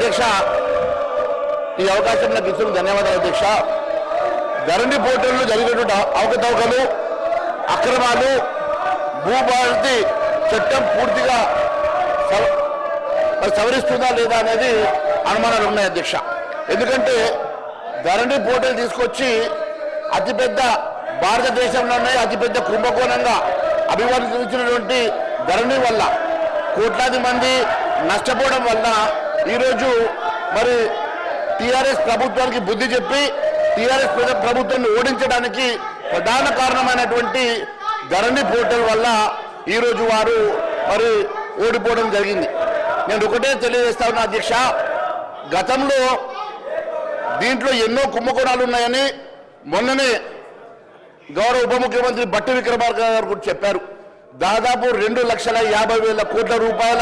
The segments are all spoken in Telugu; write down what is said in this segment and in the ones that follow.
అధ్యక్ష, ఈ అవకాశం నాకు ఇచ్చిన ధన్యవాదాలు అధ్యక్ష. ధరణి పోర్టల్లో జరిగినటువంటి అవకతవకలు, అక్రమాలు, భూభారతి చట్టం పూర్తిగా సవరిస్తుందా లేదా అనేది అనుమానాలు ఉన్నాయి అధ్యక్ష. ఎందుకంటే ధరణి పోర్టల్ తీసుకొచ్చి అతిపెద్ద భారతదేశంలోనే అతిపెద్ద కుంభకోణంగా అభివర్ణించినటువంటి ధరణి వల్ల కోట్లాది మంది నష్టపోవడం వల్ల ఈరోజు మరి టీఆర్ఎస్ ప్రభుత్వానికి బుద్ధి చెప్పి టీఆర్ఎస్ ప్రభుత్వాన్ని ఓడించడానికి ప్రధాన కారణమైనటువంటి ధరణి పోర్టల్ వల్ల ఈరోజు వారు మరి ఓడిపోవడం జరిగింది. నేను ఒకటే తెలియజేస్తా ఉన్నా అధ్యక్ష, గతంలో దీంట్లో ఎన్నో కుంభకోణాలు ఉన్నాయని మొన్ననే గౌరవ ఉప ముఖ్యమంత్రి బట్టి విక్రమార్క గారు కూడా చెప్పారు. దాదాపు 2,50,000 కోట్ల రూపాయల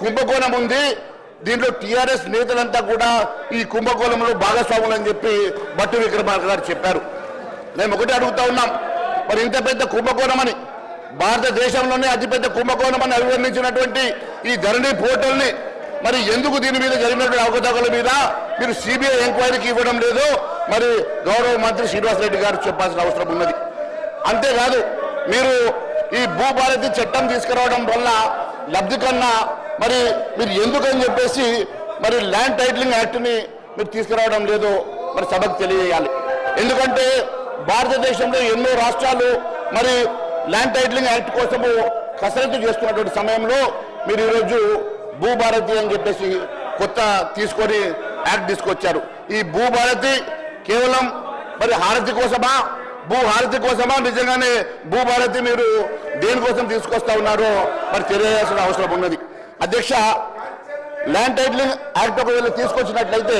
కుంభకోణం ఉంది. దీంట్లో టీఆర్ఎస్ నేతలంతా కూడా ఈ కుంభకోణంలో భాగస్వాములు అని చెప్పి బట్టి విక్రమార్క గారు చెప్పారు. మేము ఒకటే అడుగుతా ఉన్నాం, మరి ఇంత పెద్ద కుంభకోణమని, భారతదేశంలోనే అతిపెద్ద కుంభకోణమని అభివర్ణించినటువంటి ఈ ధరణి పోర్టల్ని మరి ఎందుకు దీని మీద జరిగినటువంటి అవకతవకల మీద మీరు సిబిఐ ఎంక్వైరీకి ఇవ్వడం లేదు? మరి గౌరవ మంత్రి శ్రీనివాసరెడ్డి గారు చెప్పాల్సిన అవసరం ఉన్నది. అంతేకాదు, మీరు ఈ భూభారతి చట్టం తీసుకురావడం వల్ల లబ్ధి కన్నా మరి మీరు ఎందుకని చెప్పేసి మరి ల్యాండ్ టైటిలింగ్ యాక్ట్ని మీరు తీసుకురావడం లేదు మరి సభకు తెలియజేయాలి. ఎందుకంటే భారతదేశంలో ఎన్నో రాష్ట్రాలు మరి ల్యాండ్ టైటిలింగ్ యాక్ట్ కోసము కసరత్తు చేస్తున్నటువంటి సమయంలో మీరు ఈరోజు భూభారతి అని చెప్పేసి కొత్త తీసుకొని యాక్ట్ తీసుకొచ్చారు. ఈ భూభారతి కేవలం మరి హారతి కోసమా, భూహారతి కోసమా, నిజంగానే భూభారతి మీరు దేనికోసం తీసుకొస్తా ఉన్నారో మరి తెలియాల్సిన అవసరం ఉన్నది. అధ్యక్ష, ల్యాండ్ టైటిలింగ్ యాక్ట్ ఒకవేళ తీసుకొచ్చినట్లయితే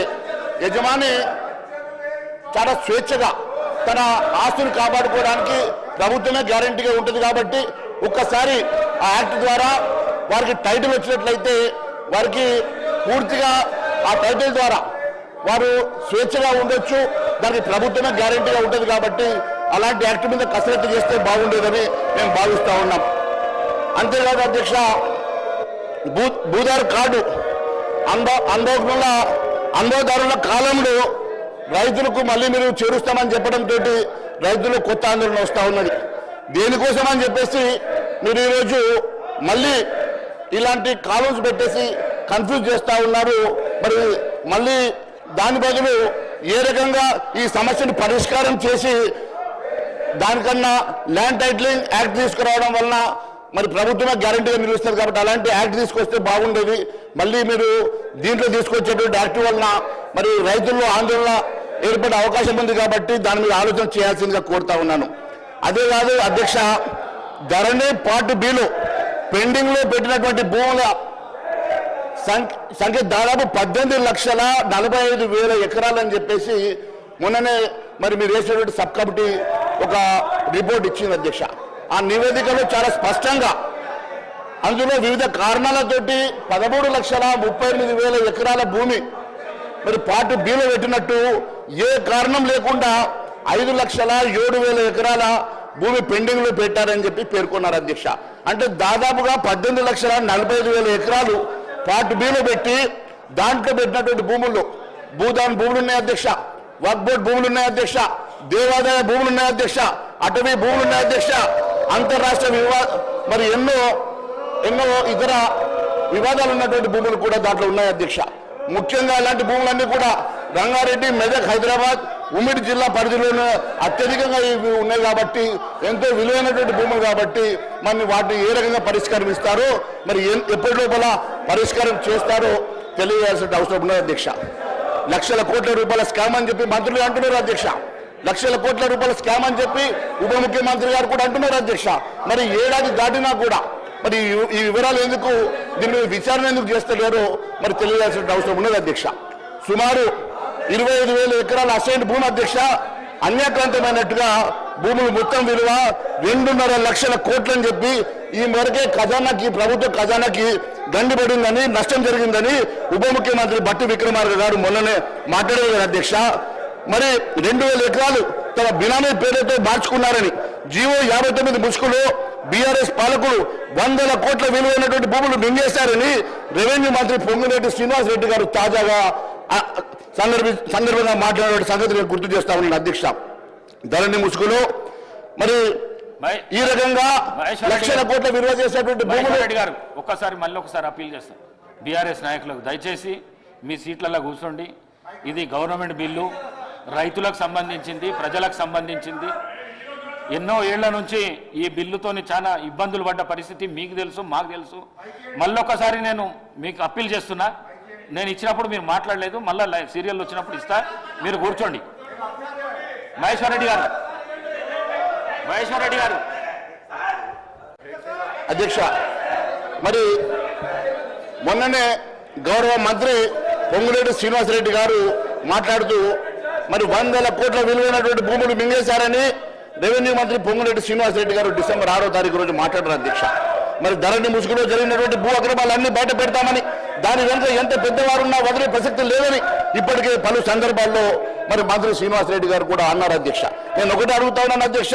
యజమాని చాలా స్వేచ్ఛగా తన ఆస్తులు కాపాడుకోవడానికి ప్రభుత్వమే గ్యారంటీగా ఉంటుంది. కాబట్టి ఒక్కసారి ఆ యాక్ట్ ద్వారా వారికి టైటిల్ వచ్చినట్లయితే వారికి పూర్తిగా ఆ టైటిల్ ద్వారా వారు స్వేచ్ఛగా ఉండొచ్చు. దానికి ప్రభుత్వమే గ్యారంటీగా ఉంటుంది. కాబట్టి అలాంటి యాక్ట్ మీద కసరత్తు చేస్తే బాగుండేదని మేము భావిస్తూ ఉన్నాం. అంతేకాదు అధ్యక్ష, భూదారు కార్డు అనుభవదారుల కాలంలో రైతులకు మళ్ళీ మీరు చేరుస్తామని చెప్పడంతో రైతులు కొత్త ఆందోళన వస్తూ ఉన్నది. దేనికోసం అని చెప్పేసి మీరు ఈరోజు మళ్ళీ ఇలాంటి కాలమ్స్ పెట్టేసి కన్ఫ్యూజ్ చేస్తూ ఉన్నారు. మరి మళ్ళీ దాని బదులు ఏ రకంగా ఈ సమస్యను పరిష్కారం చేసి దానికన్నా ల్యాండ్ టైటిలింగ్ యాక్ట్ తీసుకురావడం వలన మరి ప్రభుత్వమే గ్యారంటీగా నిలుస్తుంది. కాబట్టి అలాంటి యాక్ట్ తీసుకొస్తే బాగుండేది. మళ్ళీ మీరు దీంట్లో తీసుకొచ్చేటువంటి యాక్ట్ వలన మరి రైతుల్లో ఆందోళన ఏర్పడే అవకాశం ఉంది. కాబట్టి దాని మీద ఆలోచన చేయాల్సిందిగా కోరుతా ఉన్నాను. అదే కాదు అధ్యక్ష, ధరణి పార్ట్ బిలో పెండింగ్ లో పెట్టినటువంటి భూముల సంఖ్య దాదాపు 18,45,000 ఎకరాలని చెప్పేసి మొన్ననే మరి మీరు వేసినటువంటి సబ్ కమిటీ ఒక రిపోర్ట్ ఇచ్చింది అధ్యక్ష. ఆ నివేదికలో చాలా స్పష్టంగా అందులో వివిధ కారణాలతోటి 13,38,000 ఎకరాల భూమి మరి పార్ట్ బిలో పెట్టినట్టు, ఏ కారణం లేకుండా 5,07,000 ఎకరాల భూమి పెండింగ్ లో పెట్టారని చెప్పి పేర్కొన్నారు అధ్యక్ష. అంటే దాదాపుగా 18,45,000 ఎకరాలు పార్ట్ బిలో పెట్టి దాంట్లో పెట్టినటువంటి భూముల్లో భూదాన్ భూములు ఉన్నాయి అధ్యక్ష, వక్ఫ్ బోర్డు భూములు ఉన్నాయి అధ్యక్ష, దేవాదాయ భూములు ఉన్నాయి అధ్యక్ష, అటవీ భూములు ఉన్నాయి అధ్యక్ష, అంతర్రాష్ట్ర మరి ఎన్నో ఇతర వివాదాలు ఉన్నటువంటి భూములు కూడా దాంట్లో ఉన్నాయి అధ్యక్ష. ముఖ్యంగా ఇలాంటి భూములన్నీ కూడా రంగారెడ్డి, మెదక్, హైదరాబాద్, ఉమ్మడి జిల్లా పరిధిలోనే అత్యధికంగా ఇవి ఉన్నాయి. కాబట్టి ఎంతో విలువైనటువంటి భూములు కాబట్టి మరి వాటిని ఏ రకంగా పరిష్కారం ఇస్తారో మరి ఎప్పటి లోపల పరిష్కారం చేస్తారో తెలియజేయాల్సిన అవసరం ఉన్నది అధ్యక్ష. లక్షల కోట్ల రూపాయల స్కామ్ అని చెప్పి మంత్రులు అంటున్నారు అధ్యక్ష. లక్షల కోట్ల రూపాయల స్కామ్ అని చెప్పి ఉప ముఖ్యమంత్రి గారు కూడా అంటున్నారు అధ్యక్ష. మరి ఏడాది దాటినా కూడా మరి ఈ వివరాలు ఎందుకు, దీని మీద విచారణ ఎందుకు చేస్తలేరో మరి తెలియాల్సిన అవసరం ఉన్నది అధ్యక్ష. సుమారు 25,000 ఎకరాల అసైన్ భూమి అధ్యక్ష అన్యాక్రాంతమైనట్టుగా భూములు మొత్తం విలువ 2.5 లక్షల కోట్లని చెప్పి ఈ మేరకే ఖజానాకి, ప్రభుత్వ ఖజానాకి గండిపడిందని, నష్టం జరిగిందని ఉప ముఖ్యమంత్రి బట్టి విక్రమార్క గారు మొన్ననే మాట్లాడారు అధ్యక్ష. మరి 2,000 ఎకరాలు తమ బినామీ పేరుతో మార్చుకున్నారని జీవో 59 ముసుగులో బీఆర్ఎస్ పాలకులు 100 కోట్ల విలువైనటువంటి భూములు మింగేశారని రెవెన్యూ మంత్రి పొంగులేటి శ్రీనివాసరెడ్డి గారు తాజాగా సందర్భంగా మాట్లాడే సంగతి నేను గుర్తు చేస్తా ఉన్నాను అధ్యక్ష. ధరణి ముసుగులో మరి ఈ రకంగా లక్షల కోట్ల విలువ చేసేటువంటి భూమిరెడ్డి గారు మళ్ళీ ఒకసారి అప్పీల్ చేస్తాం బీఆర్ఎస్ నాయకులకు, దయచేసి మీ సీట్లలో కూర్చోండి. ఇది గవర్నమెంట్ బిల్లు, రైతులకు సంబంధించింది, ప్రజలకు సంబంధించింది. ఎన్నో ఏళ్ల నుంచి ఈ బిల్లుతోని చాలా ఇబ్బందులు పడ్డ పరిస్థితి మీకు తెలుసు, మాకు తెలుసు. మళ్ళొకసారి నేను మీకు అప్పీల్ చేస్తున్నా, నేను ఇచ్చినప్పుడు మీరు మాట్లాడలేదు, మళ్ళీ సీరియల్ వచ్చినప్పుడు ఇస్తా, మీరు కూర్చోండి. మహేశ్వర్ రెడ్డి గారు అధ్యక్ష, మరి మొన్ననే గౌరవ మంత్రి పొంగులేటి శ్రీనివాసరెడ్డి గారు మాట్లాడుతూ మరి 100 కోట్ల విలువైనటువంటి భూములు మింగేశారని రెవెన్యూ మంత్రి పొంగులేటి శ్రీనివాసరెడ్డి గారు డిసెంబర్ 6వ తారీఖు రోజు మాట్లాడారు అధ్యక్ష. మరి ధరణి ముసుగులో జరిగినటువంటి భూ అక్రమాలన్నీ బయట పెడతామని, దాని వెనుక ఎంత పెద్దవారున్నా వదిలే ప్రసక్తి లేదని ఇప్పటికే పలు సందర్భాల్లో మరి మంత్రి శ్రీనివాసరెడ్డి గారు కూడా అన్నారు అధ్యక్ష. నేను ఒకటి అడుగుతా ఉన్నాను అధ్యక్ష,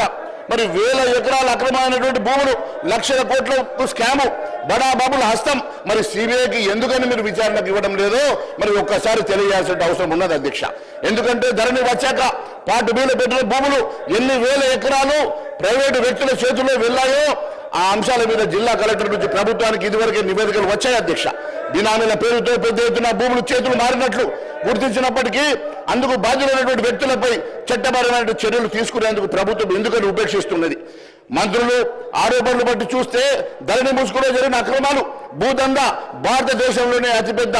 మరి 1000 ఎకరాల అక్రమమైనటువంటి భూములు, లక్షల కోట్ల స్కాము, బడా బాబుల హస్తం మరి సిబిఐకి ఎందుకని మీరు విచారణకు ఇవ్వడం లేదో మరి ఒక్కసారి తెలియాల్సిన అవసరం ఉన్నది అధ్యక్ష. ఎందుకంటే ధరణి వచ్చాక పార్ట్ బిలో పెట్టిన భూములు ఎన్ని 1000 ఎకరాలు ప్రైవేటు వ్యక్తుల చేతుల్లో వెళ్ళాయో ఆ అంశాల మీద జిల్లా కలెక్టర్ నుంచి ప్రభుత్వానికి ఇదివరకే నివేదికలు వచ్చాయి అధ్యక్ష. బినామీల పేరుతో పెద్ద ఎత్తున భూములు చేతులు మారినట్లు గుర్తించినప్పటికీ అందుకు బాధ్యులైనటువంటి వ్యక్తులపై చట్టపరమైన చర్యలు తీసుకునేందుకు ప్రభుత్వం ఎందుకని ఉపేక్షిస్తున్నది? మంత్రులు ఆరోపణలు బట్టి చూస్తే ధరణి ముసుగులో జరిగిన అక్రమాలు, భూదందా భారతదేశంలోనే అతిపెద్ద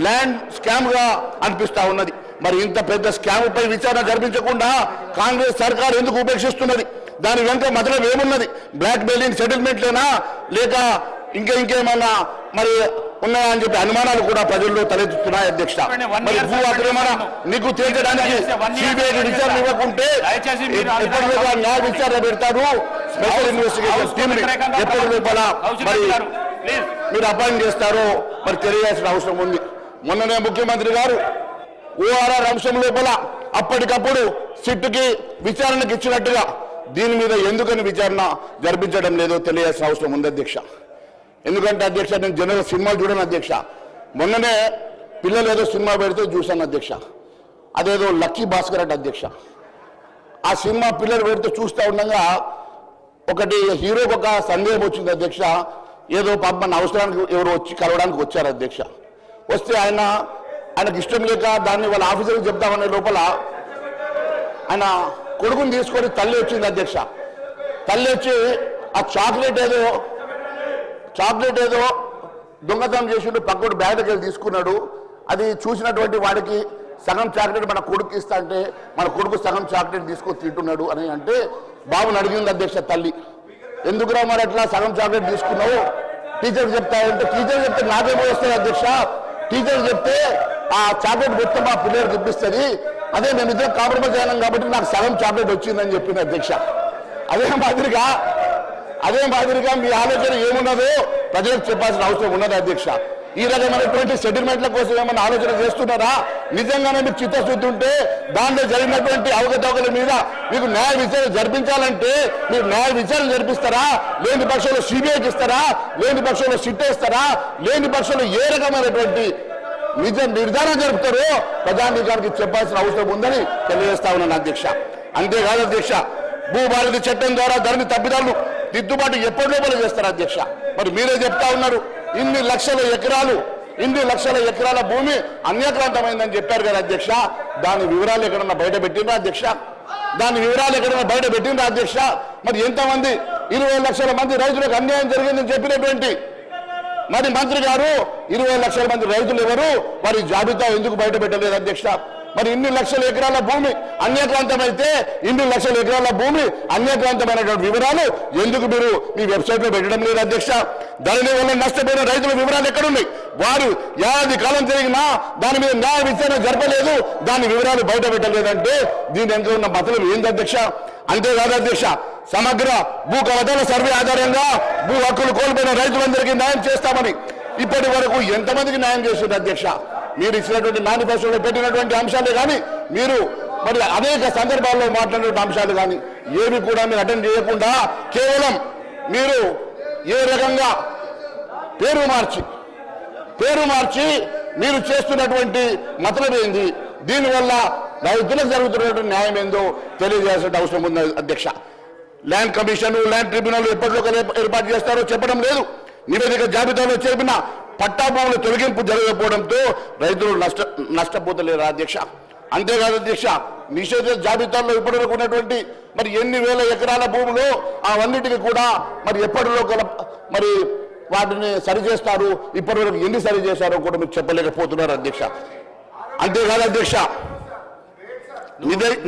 ల్యాండ్ స్కామ్ గా అనిపిస్తా ఉన్నది. మరి ఇంత పెద్ద స్కామ్ పై విచారణ జరిపించకుండా కాంగ్రెస్ సర్కార్ ఎందుకు ఉపేక్షిస్తున్నది? దాని వెనుక మతలం ఏమున్నది? బ్లాక్ మెయిలింగ్ సెటిల్మెంట్లేనా, లేక ఇంకేమన్నా మరి ఉన్నాయా అని చెప్పి అనుమానాలు కూడా ప్రజల్లో తలెత్తుతున్నాయి అధ్యక్ష. మరి భూ అక్రమణ నీకు తేల్చడానికి సిబిఐకి విచారణ ఇవ్వకుంటే ఎప్పటిలోగా న్యాయ విచారణ పెడతారు, స్పెషల్ ఇన్వెస్టిగేషన్ టీమ్ ఎప్పటి లోపల మరి మీరు అపాయింట్ చేస్తారో మరి తెలియాల్సిన అవసరం ఉంది. మొన్ననే ముఖ్యమంత్రి గారు ఓఆర్ఆర్ అంశం లోపల అప్పటికప్పుడు సిట్టుకి విచారణకు ఇచ్చినట్టుగా దీని మీద ఎందుకని విచారణ జరిపించడం లేదో తెలియాల్సిన అవసరం ఉంది అధ్యక్ష. ఎందుకంటే అధ్యక్ష, నేను జనరల్ సినిమాలు చూడను అధ్యక్ష. మొన్ననే పిల్లలు ఏదో సినిమా పెడితే చూశాను అధ్యక్ష. అదేదో లక్కీ భాస్కర్ అంటే అధ్యక్ష. ఆ సినిమా పిల్లలు పెడితే చూస్తూ ఉండగా ఒకటి హీరోకి ఒక సందేహం వచ్చింది అధ్యక్ష. ఏదో పాపం అవసరానికి ఎవరు వచ్చి కలవడానికి వచ్చారు అధ్యక్ష. వస్తే ఆయనకు ఇష్టం లేక దాన్ని వాళ్ళ ఆఫీసర్కి చెప్తామనే లోపల ఆయన కొడుకుని తీసుకొని తల్లి వచ్చింది అధ్యక్ష. తల్లి వచ్చి ఆ చాక్లెట్ ఏదో దొంగతనం చేసిండు, పక్కడు బ్యాగ్ దగ్గర తీసుకున్నాడు. అది చూసినటువంటి వాడికి సగం చాక్లెట్ మన కొడుకు ఇస్తా అంటే మన కొడుకు సగం చాక్లెట్ తీసుకొని తింటున్నాడు అని అంటే బాబుని అడిగింది అధ్యక్ష తల్లి. ఎందుకురా మరి అట్లా సగం చాక్లెట్ తీసుకున్నావు? టీచర్ చెప్తాయంటే, టీచర్ చెప్తే నాకేమో వస్తాయి అధ్యక్ష, టీచర్ చెప్తే ఆ చాక్లెట్ మొత్తం మా పిల్లలకు ఇప్పిస్తుంది, అదే మేమిద్దరం కాంప్రమైజ్ అయినాం కాబట్టి నాకు సగం చాక్లెట్ వచ్చిందని చెప్పింది అధ్యక్ష. అదే మాదిరిగా మీ ఆలోచన ఏమున్నదో ప్రజలకు చెప్పాల్సిన అవసరం ఉన్నది అధ్యక్ష. ఈ రకమైనటువంటి సెటిల్మెంట్ల కోసం ఏమన్నా ఆలోచన చేస్తున్నారా? నిజంగానే మీకు చిత్తశుద్ధి ఉంటే దాంట్లో జరిగినటువంటి అవకతవకల మీద మీకు న్యాయ విచారణ జరిపించాలంటే మీరు న్యాయ విచారణ జరిపిస్తారా? లేని పక్షంలో సిబిఐకి ఇస్తారా? లేని పక్షంలో సిట్ వేస్తారా? లేని పక్షంలో ఏ రకమైనటువంటి నిర్ధారణ జరుపుతారో ప్రజానీకానికి చెప్పాల్సిన అవసరం ఉందని తెలియజేస్తా ఉన్నాను అధ్యక్ష. అంతేకాదు అధ్యక్ష, భూభారతి చట్టం ద్వారా ధరణి తప్పిదాలను దిద్దుబాటు ఎప్పటి లోపల చేస్తారు అధ్యక్ష. మరి మీరే చెప్తా ఉన్నారు, ఇన్ని లక్షల ఎకరాల భూమి అన్యాక్రాంతమైందని చెప్పారు కదా అధ్యక్ష. దాని వివరాలు ఎక్కడన్నా బయట పెట్టిండ్రా అధ్యక్ష? మరి ఎంతమంది 20 లక్షల మంది రైతులకు అన్యాయం జరిగిందని చెప్పినటువంటి మరి మంత్రి గారు 20 లక్షల మంది రైతులు ఎవరు? వారి జాబితా ఎందుకు బయట పెట్టలేదు అధ్యక్ష? మరి ఇన్ని లక్షల ఎకరాల భూమి అన్యాక్రాంతమైతే అన్యాక్రాంతమైనటువంటి వివరాలు ఎందుకు మీరు మీ వెబ్సైట్ లో పెట్టడం లేదు అధ్యక్ష? ధరణి వల్ల నష్టపోయిన రైతుల వివరాలు ఎక్కడున్నాయి? వారు ఏడాది కాలం జరిగినా దాని మీద న్యాయ విచారణ జరపలేదు, దాని వివరాలు బయట పెట్టలేదంటే దీని వెనుక ఉన్న మతలం ఏంది అధ్యక్ష? అంతేకాదు అధ్యక్ష, సమగ్ర భూ కవతల సర్వే ఆధారంగా భూ హక్కులు కోల్పోయిన రైతులందరికీ న్యాయం చేస్తామని ఇప్పటి వరకు ఎంతమందికి న్యాయం చేస్తుంది అధ్యక్ష? మీరు ఇచ్చినటువంటి మేనిఫెస్టోలో పెట్టినటువంటి అంశాలే కానీ మీరు మరి అనేక సందర్భాల్లో మాట్లాడినటువంటి అంశాలు కానీ ఏవి కూడా మీరు అటెండ్ చేయకుండా కేవలం మీరు ఏ రకంగా పేరు మార్చి పేరు మార్చి మీరు చేస్తున్నటువంటి మతలబ్ ఏంది? దీనివల్ల రైతులకు జరుగుతున్నటువంటి న్యాయం ఏందో తెలియజేయాల్సిన అవసరం ఉంది అధ్యక్ష. ల్యాండ్ కమిషన్, ల్యాండ్ ట్రిబ్యునల్ ఎప్పటిలో ఏర్పాటు చేస్తారో చెప్పడం లేదు. నివేదిక జాబితాలో చేరిన పట్టా భూముల తొలగింపు జరగకపోవడంతో రైతులు నష్టపోతలేరు అధ్యక్ష. అంతేకాదు అధ్యక్ష, నిషేధ జాబితాల్లో ఇప్పటివరకు ఉన్నటువంటి మరి ఎన్ని వేల ఎకరాల భూములు అవన్నిటికీ కూడా మరి ఎప్పటిలో మరి వాటిని సరిచేస్తారు, ఇప్పటివరకు ఎన్ని సరి చేశారో కూడా మీరు చెప్పలేకపోతున్నారు అధ్యక్ష. అంతేకాదు అధ్యక్ష,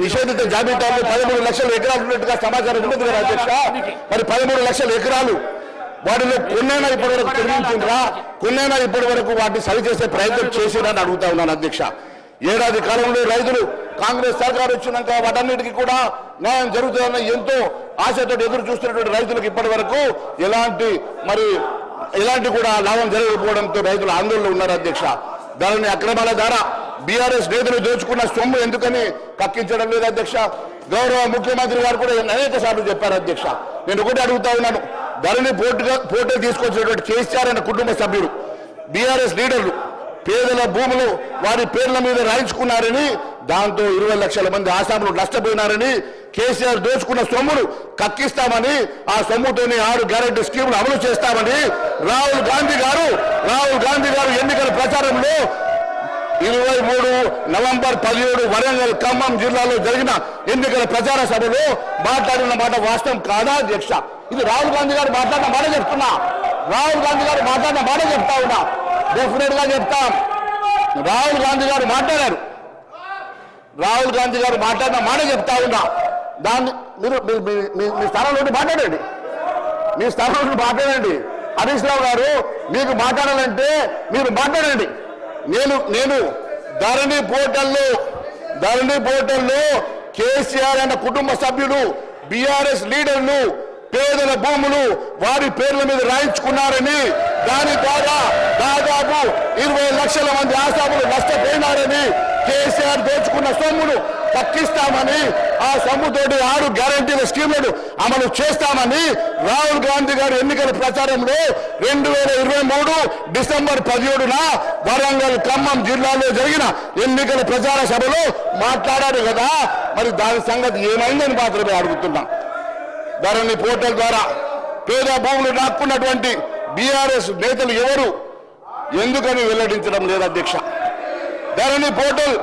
నిషేధిత జాబితాలో 13 లక్షల ఎకరాలు ఉన్నట్టుగా సమాచారం ఉన్నది కదా అధ్యక్ష. మరి 13 లక్షల ఎకరాలు వాటిలో కొన్నైనా ఇప్పటి వరకు తొలగించిండ్రా? కొన్నైనా ఇప్పటి వరకు వాటిని సరిచేసే ప్రయత్నం చేసిరని అడుగుతా ఉన్నాను అధ్యక్ష. ఏడాది కాలంలో రైతులు కాంగ్రెస్ సర్కారు వచ్చినాక వాటన్నిటికీ కూడా న్యాయం జరుగుతుందని ఎంతో ఆశతో ఎదురు చూస్తున్నటువంటి రైతులకు ఇప్పటి వరకు ఎలాంటి కూడా లాభం జరగకపోవడంతో రైతులు ఆందోళనలో ఉన్నారు అధ్యక్ష. ధరణి అక్రమాల ద్వారా బీఆర్ఎస్ నేతలు దోచుకున్న సొమ్ము ఎందుకని కక్కించడం లేదు అధ్యక్ష. గౌరవ ముఖ్యమంత్రి గారు కూడా అనేక సార్లు చెప్పారు అధ్యక్ష. నేను ఒకటి అడుగుతా ఉన్నాను, ధరణి పోర్టల్ తీసుకొచ్చినటువంటి కేసీఆర్ అనే కుటుంబ సభ్యులు, బీఆర్ఎస్ లీడర్లు పేదల భూములు వారి పేర్ల మీద రాయించుకున్నారని, దాంతో 20 లక్షల మంది ఆసాములు నష్టపోయినారని, కేసీఆర్ దోచుకున్న సొమ్మును కక్కిస్తామని, ఆ సొమ్ముతోనే 6 గ్యారెంటీ స్కీములు అమలు చేస్తామని రాహుల్ గాంధీ గారు ఎన్నికల ప్రచారంలో 23 నవంబర్ 17 వరంగల్ ఖమ్మం జిల్లాలో జరిగిన ఎన్నికల ప్రచార సభలో మాట్లాడిన మాట వాస్తవం కాదా అధ్యక్ష? ఇది రాహుల్ గాంధీ గారు మాట్లాడిన మాట చెప్తున్నా, ఉన్నా. డెఫినెట్ గా చెప్తాం. రాహుల్ గాంధీ గారు మాట్లాడిన మాట చెప్తా ఉన్నా. దాన్ని మీరు మీ స్థానంలో మాట్లాడండి. హరీష్ రావు గారు, మీకు మాట్లాడాలంటే మీరు మాట్లాడండి. నేను ధరణి పోర్టల్లో కేసీఆర్ అన్న కుటుంబ సభ్యులు, బీఆర్ఎస్ లీడర్లు పేదల భూములు వారి పేర్ల మీద రాయించుకున్నారని, దాని ద్వారా దాదాపు 20 లక్షల మంది ఆసాములు నష్టపోయినారని, కేసీఆర్ దోచుకున్న సొమ్మును తక్కిస్తామని, ఆ సొమ్ముతోటి 6 గ్యారంటీల స్కీములను అమలు చేస్తామని రాహుల్ గాంధీ గారు ఎన్నికల ప్రచారంలో 2023 డిసెంబర్ 17న వరంగల్ ఖమ్మం జిల్లాలో జరిగిన ఎన్నికల ప్రచార సభలో మాట్లాడారు కదా. మరి దాని సంగతి ఏమైందని మాత్రమే అడుగుతున్నా. ధరణి పోర్టల్ ద్వారా పేద భూములు నాక్కున్నటువంటి బీఆర్ఎస్ నేతలు ఎవరు ఎందుకని వెల్లడించడం లేదు అధ్యక్ష? ధరణి పోర్టల్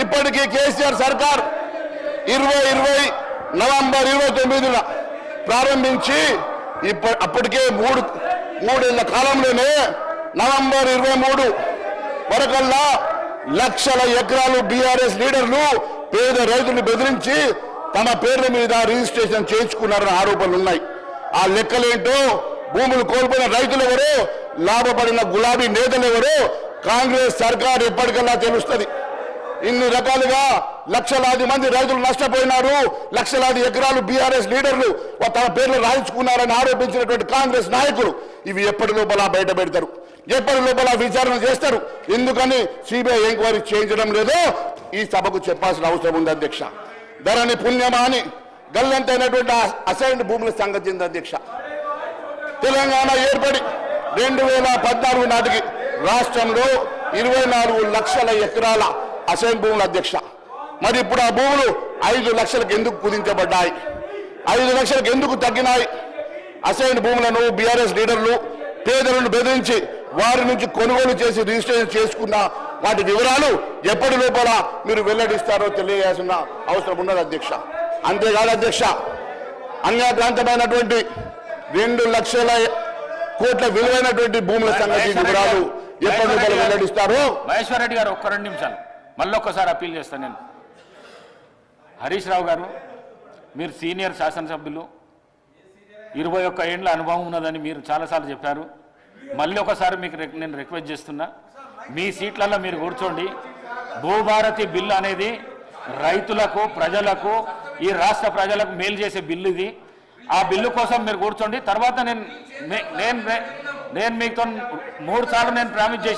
ఇప్పటికీ కేసీఆర్ సర్కార్ 2020 నవంబర్ 29న ప్రారంభించి అప్పటికే మూడేళ్ల కాలంలోనే నవంబర్ 23 వరకల్లా లక్షల ఎకరాలు బీఆర్ఎస్ లీడర్లు పేద రైతులు బెదిరించి తమ పేర్ల మీద రిజిస్ట్రేషన్ చేయించుకున్నారన్న ఆరోపణలు ఉన్నాయి. ఆ లెక్కలేంటో, భూములు కోల్పోయిన రైతులు ఎవరో, లాభపడిన గులాబీ నేతలు ఎవరో కాంగ్రెస్ సర్కార్ ఎప్పటికల్లా తెలుస్తుంది. ఇన్ని రకాలుగా లక్షలాది మంది రైతులు నష్టపోయినారు, లక్షలాది ఎకరాలు బీఆర్ఎస్ లీడర్లు తమ పేర్లు రాయించుకున్నారని ఆరోపించినటువంటి కాంగ్రెస్ నాయకులు ఇవి ఎప్పటి లోపల బయట పెడతారు, ఎప్పటి లోపల విచారణ చేస్తారు. ఎందుకని సిబిఐ ఎంక్వైరీ చేయించడం లేదో ఈ సభకు చెప్పాల్సిన అవసరం ఉంది అధ్యక్ష. ధరణి పుణ్యమా అని గల్లంతైనటువంటి అసైన్డ్ భూముల సంగతి ఉంది అధ్యక్ష. తెలంగాణ ఏర్పడి 2014 నాటికి రాష్ట్రంలో 24 లక్షల ఎకరాల అసైన్ భూములు అధ్యక్ష. మరి ఇప్పుడు ఆ భూములు 5 లక్షలకు ఎందుకు కుదించబడ్డాయి? 5 లక్షలకు ఎందుకు తగ్గినాయి? అసైన్ భూములను బీఆర్ఎస్ లీడర్లు పేదలను బెదిరించి వారి నుంచి కొనుగోలు చేసి రిజిస్ట్రేషన్ చేసుకున్న వాటి వివరాలు ఎప్పటి లోపల మీరు వెల్లడిస్తారో తెలియజేయాల్సిన అవసరం ఉన్నది అధ్యక్ష. అంతేకాదు అధ్యక్ష, అన్యాక్రాంతమైనటువంటి 2 లక్షల కోట్ల విలువైనటువంటి భూముల సంగతి వివరాలు ఎప్పటి లోపల వెల్లడిస్తారో. మహేశ్వర్ రెడ్డి గారు, ఒక్క 2 నిమిషాలు మళ్ళీ ఒక్కసారి అప్పీల్ చేస్తాను నేను. హరీష్ రావు గారు, మీరు సీనియర్ శాసనసభ్యులు, 21 ఏండ్ల అనుభవం ఉన్నదని మీరు చాలాసార్లు చెప్పారు. మళ్ళీ ఒకసారి మీకు నేను రిక్వెస్ట్ చేస్తున్నా, మీ సీట్లలో మీరు కూర్చోండి. భూభారతి బిల్లు అనేది రైతులకు, ప్రజలకు, ఈ రాష్ట్ర ప్రజలకు మేలు చేసే బిల్లు ఇది. ఆ బిల్లు కోసం మీరు కూర్చోండి. తర్వాత నేను మీతో 3 సార్లు నేను ప్రామిస్ చేసి